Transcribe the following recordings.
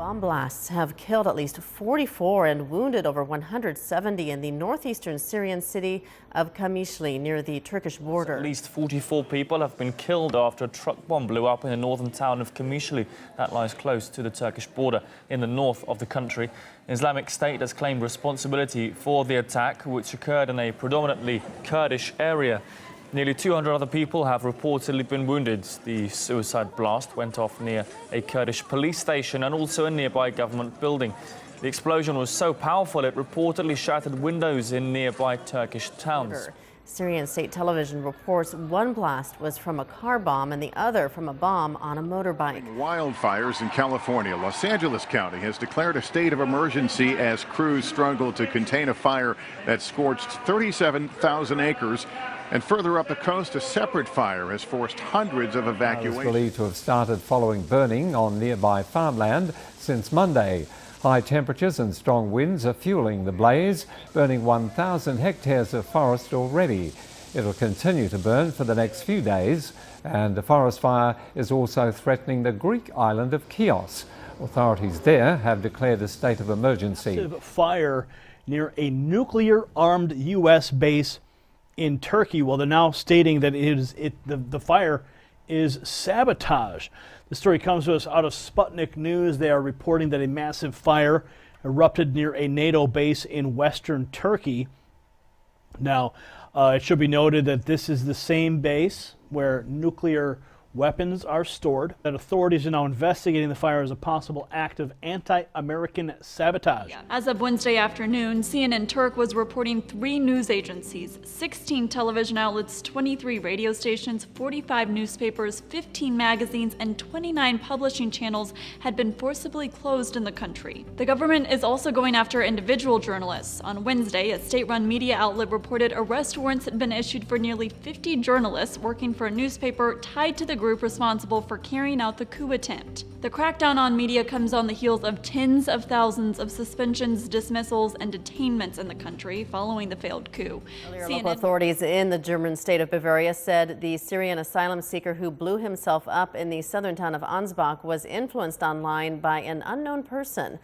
Bomb blasts have killed at least 44 and wounded over 170 in the northeastern Syrian city of Kamishli near the Turkish border. At least 44 people have been killed after a truck bomb blew up in the northern town of Kamishli. That lies close to the Turkish border in the north of the country. Islamic State has claimed responsibility for the attack, which occurred in a predominantly Kurdish area. Nearly 200 other people have reportedly been wounded. The suicide blast went off near a Kurdish police station and also a nearby government building. The explosion was so powerful it reportedly shattered windows in nearby Turkish towns. Syrian state television reports one blast was from a car bomb and the other from a bomb on a motorbike. Wildfires in California. Los Angeles County has declared a state of emergency as crews struggle to contain a fire that scorched 37,000 acres. And further up the coast, a separate fire has forced hundreds of evacuations. It's believed to have started following burning on nearby farmland since Monday. High temperatures and strong winds are fueling the blaze, burning 1,000 hectares of forest already. It'll continue to burn for the next few days, and the forest fire is also threatening the Greek island of Chios. Authorities there have declared a state of emergency. Fire near a nuclear-armed U.S. base in Turkey. Well, they're now stating that the fire is sabotage. The story comes to us out of Sputnik News. They are reporting that a massive fire erupted near a NATO base in western Turkey. Now, it should be noted that this is the same base where nuclear weapons are stored, that authorities are now investigating the fire as a possible act of anti-American sabotage. As of Wednesday afternoon, CNN Turk was reporting 3 news agencies, 16 television outlets, 23 radio stations, 45 newspapers, 15 magazines, and 29 publishing channels had been forcibly closed in the country. The government is also going after individual journalists. On Wednesday, a state-run media outlet reported arrest warrants had been issued for nearly 50 journalists working for a newspaper tied to the group responsible for carrying out the coup attempt. The crackdown on media comes on the heels of tens of thousands of suspensions, dismissals, and detainments in the country following the failed coup. Local authorities in the German state of Bavaria said the Syrian asylum seeker who blew himself up in the southern town of Ansbach was influenced online by an unknown person.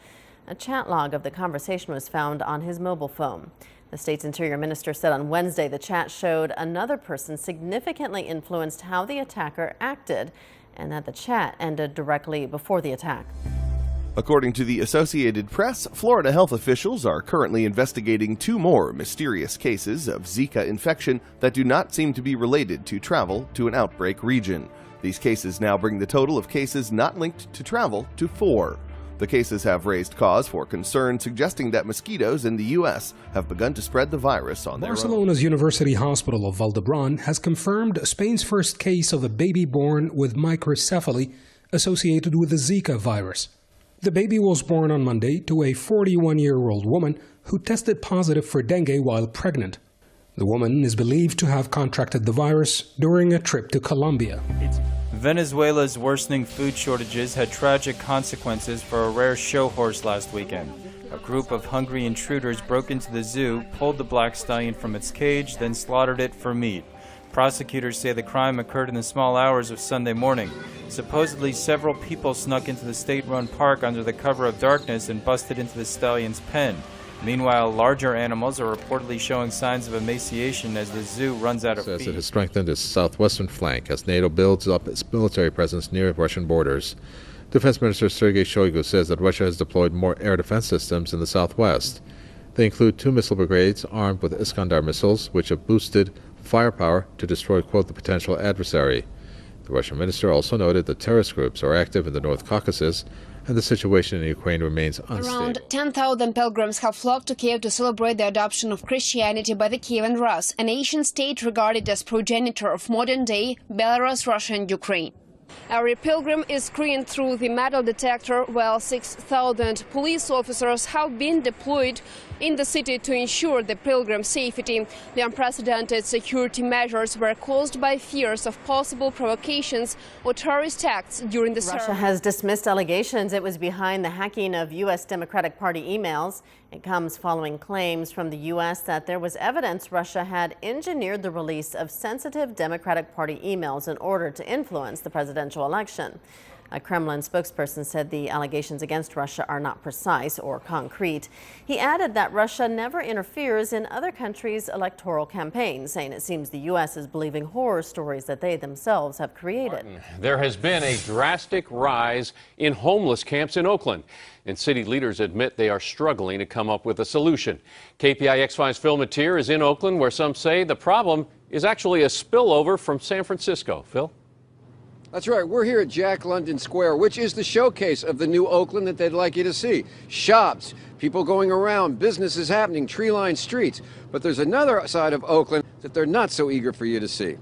A chat log of the conversation was found on his mobile phone. The state's interior minister said on Wednesday the chat showed another person significantly influenced how the attacker acted and that the chat ended directly before the attack. According to the Associated Press, Florida health officials are currently investigating 2 more mysterious cases of Zika infection that do not seem to be related to travel to an outbreak region. These cases now bring the total of cases not linked to travel to 4. The cases have raised cause for concern, suggesting that mosquitoes in the U.S. have begun to spread the virus on their own. Barcelona's University Hospital of Valdebron has confirmed Spain's first case of a baby born with microcephaly associated with the Zika virus. The baby was born on Monday to a 41-year-old woman who tested positive for dengue while pregnant. The woman is believed to have contracted the virus during a trip to Colombia. Venezuela's worsening food shortages had tragic consequences for a rare show horse last weekend. A group of hungry intruders broke into the zoo, pulled the black stallion from its cage, then slaughtered it for meat. Prosecutors say the crime occurred in the small hours of Sunday morning. Supposedly, several people snuck into the state-run park under the cover of darkness and busted into the stallion's pen. Meanwhile, larger animals are reportedly showing signs of emaciation as the zoo runs out of feed. It has strengthened its southwestern flank as NATO builds up its military presence near Russian borders. Defense Minister Sergei Shoigu says that Russia has deployed more air defense systems in the southwest. They include 2 missile brigades armed with Iskander missiles, which have boosted firepower to destroy, quote, the potential adversary. The Russian minister also noted that terrorist groups are active in the North Caucasus and the situation in Ukraine remains unstable. Around 10,000 pilgrims have flocked to Kiev to celebrate the adoption of Christianity by the Kievan Rus, a nation-state regarded as progenitor of modern-day Belarus, Russia and Ukraine. Every pilgrim is screened through the metal detector, while 6,000 police officers have been deployed in the city to ensure the pilgrim's safety. The unprecedented security measures were caused by fears of possible provocations or terrorist acts during the ceremony. Russia has dismissed allegations it was behind the hacking of U.S. Democratic Party emails. It comes following claims from the U.S. that there was evidence Russia had engineered the release of sensitive Democratic Party emails in order to influence the presidential election. A Kremlin spokesperson said the allegations against Russia are not precise or concrete. He added that Russia never interferes in other countries' electoral campaigns, saying it seems the U.S. is believing horror stories that they themselves have created. There has been a drastic rise in homeless camps in Oakland, and city leaders admit they are struggling to come up with a solution. KPIX5's Phil Mateer is in Oakland, where some say the problem is actually a spillover from San Francisco. Phil? That's right. We're here at Jack London Square, which is the showcase of the new Oakland that they'd like you to see. Shops, people going around, businesses happening, tree-lined streets. But there's another side of Oakland that they're not so eager for you to see.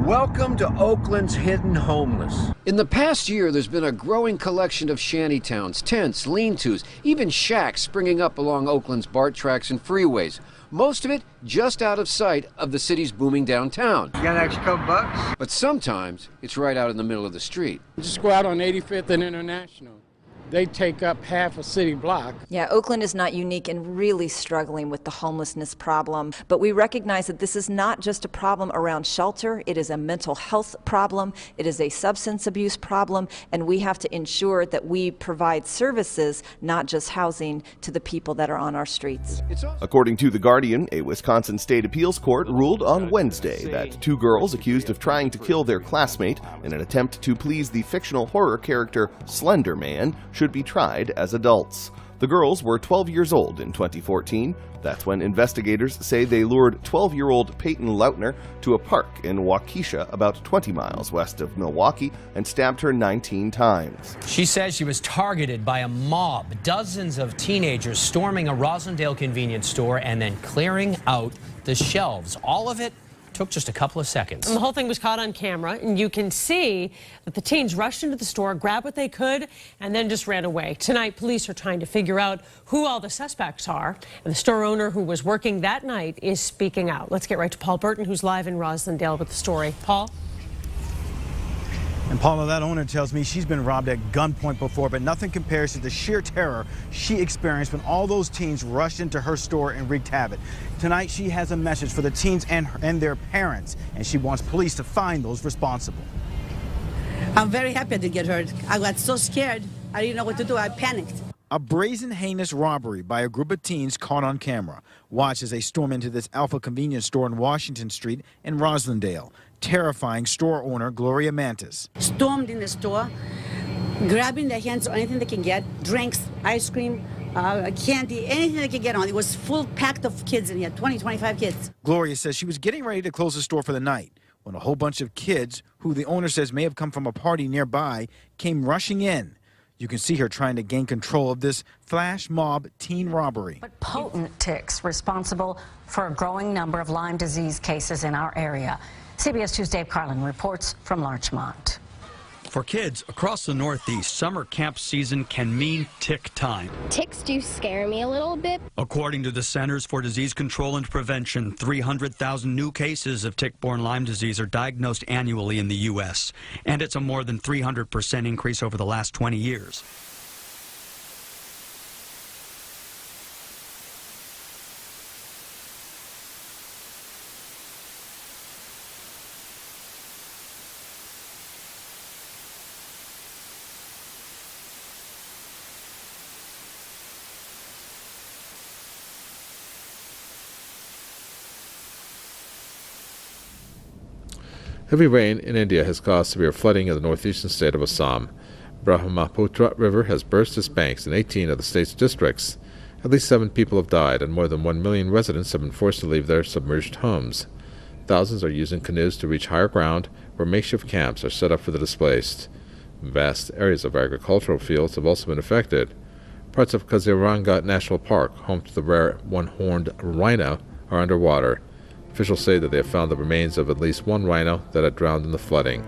Welcome to Oakland's hidden homeless. In the past year, there's been a growing collection of shantytowns, tents, lean-tos, even shacks springing up along Oakland's BART tracks and freeways. Most of it just out of sight of the city's booming downtown. You got an extra couple bucks? But sometimes it's right out in the middle of the street. Just go out on 85th and International. They take up half a city block. Yeah, Oakland is not unique in really struggling with the homelessness problem, but we recognize that this is not just a problem around shelter. It is a mental health problem. It is a substance abuse problem, and we have to ensure that we provide services, not just housing, to the people that are on our streets. According to The Guardian, a Wisconsin State Appeals Court ruled on Wednesday that two girls accused of trying to kill their classmate in an attempt to please the fictional horror character Slender Man should be tried as adults. The girls were 12 years old in 2014. That's when investigators say they lured 12-year-old Peyton Lautner to a park in Waukesha, about 20 miles west of Milwaukee, and stabbed her 19 times. She says she was targeted by a mob, dozens of teenagers storming a Rosendale convenience store and then clearing out the shelves. All of it took just a couple of seconds. And the whole thing was caught on camera, and you can see that the teens rushed into the store, grabbed what they could, and then just ran away. Tonight, police are trying to figure out who all the suspects are, and the store owner who was working that night is speaking out. Let's get right to Paul Burton, who's live in Rosendale with the story. Paul? And Paula, that owner tells me she's been robbed at gunpoint before, but nothing compares to the sheer terror she experienced when all those teens rushed into her store and wreaked havoc. Tonight, she has a message for the teens and their parents, and she wants police to find those responsible. I'm very happy I didn't get hurt. I got so scared, I didn't know what to do. I panicked. A brazen, heinous robbery by a group of teens caught on camera. Watch as they storm into this Alpha convenience store on Washington Street in Roslindale, terrifying store owner Gloria Mantis. Stormed in the store, grabbing their hands on anything they can get, drinks, ice cream, candy, anything they could get on. It was full packed of kids in here, 20, 25 kids. Gloria says she was getting ready to close the store for the night when a whole bunch of kids, who the owner says may have come from a party nearby, came rushing in. You can see her trying to gain control of this flash mob teen robbery. But potent ticks responsible for a growing number of Lyme disease cases in our area. CBS 2's Dave Carlin reports from Larchmont. For kids across the Northeast, summer camp season can mean tick time. Ticks do scare me a little bit. According to the Centers for Disease Control and Prevention, 300,000 new cases of tick-borne Lyme disease are diagnosed annually in the U.S., and it's a more than 300% increase over the last 20 years. Heavy rain in India has caused severe flooding in the northeastern state of Assam. Brahmaputra River has burst its banks in 18 of the state's districts. At least 7 people have died, and more than 1 million residents have been forced to leave their submerged homes. Thousands are using canoes to reach higher ground, where makeshift camps are set up for the displaced. Vast areas of agricultural fields have also been affected. Parts of Kaziranga National Park, home to the rare one-horned rhino, are underwater. Officials say that they have found the remains of at least one rhino that had drowned in the flooding.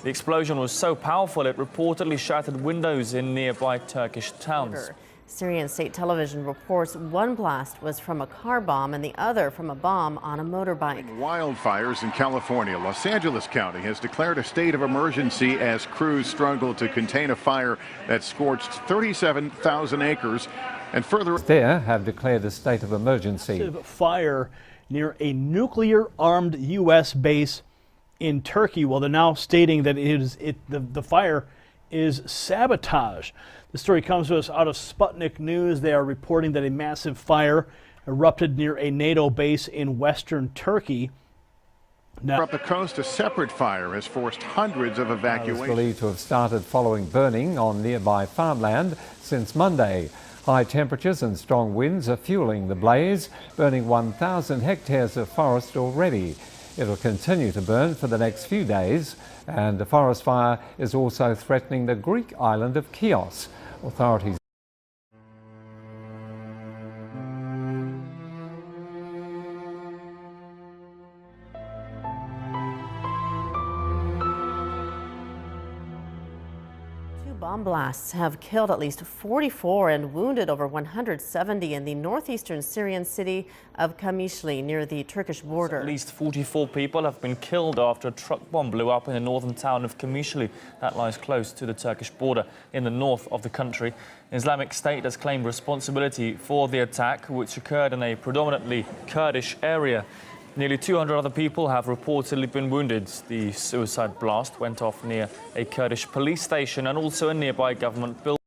The explosion was so powerful it reportedly shattered windows in nearby Turkish towns. Syrian state television reports one blast was from a car bomb and the other from a bomb on a motorbike. Wildfires in California. Los Angeles County has declared a state of emergency as crews struggle to contain a fire that scorched 37,000 acres and further. There have declared a state of emergency. Fire near a nuclear-armed U.S. base in Turkey. Well, they're now stating that the fire is sabotage. The story comes to us out of Sputnik News. They are reporting that a massive fire erupted near a NATO base in western Turkey. Now, up the coast, a separate fire has forced hundreds of evacuations. It's believed to have started following burning on nearby farmland since Monday. High temperatures and strong winds are fueling the blaze, burning 1,000 hectares of forest already. It'll continue to burn for the next few days, and the forest fire is also threatening the Greek island of Chios. Authorities Bomb blasts have killed at least 44 and wounded over 170 in the northeastern Syrian city of Kamishli near the Turkish border. At least 44 people have been killed after a truck bomb blew up in the northern town of Kamishli. That lies close to the Turkish border in the north of the country. Islamic State has claimed responsibility for the attack, which occurred in a predominantly Kurdish area. Nearly 200 other people have reportedly been wounded. The suicide blast went off near a Kurdish police station and also a nearby government building.